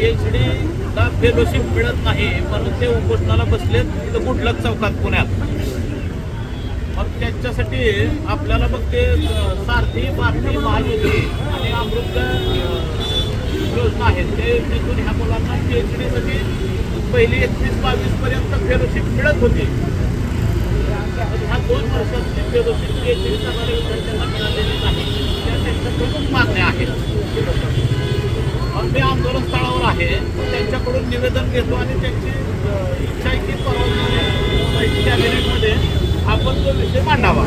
PhDला fellowship मिळत नाही म्हणून ते उपोषणाला बसलेत तिथं गुडलक चौकात पुण्यात. मग त्यांच्यासाठी आपल्याला मग ते सारथी भारती महायुती आणि अमृत योजना आहेत ते तिथून ह्या मुलांना PhDसाठी पहिली 21-22 पर्यंत फेलोशिप मिळत होती. ह्या 2 वर्षातली फेलोशिप PhD करणाऱ्या विद्यार्थ्यांना मिळालेली नाही. त्या त्यांच्या प्रमुख मागण्या आहेत. मी आंदोलन स्थळावर आहे, त्यांच्याकडून निवेदन घेतो आणि त्यांची इच्छा आहे की परवा कॅबिनेटमध्ये आपण तो विषय मांडावा.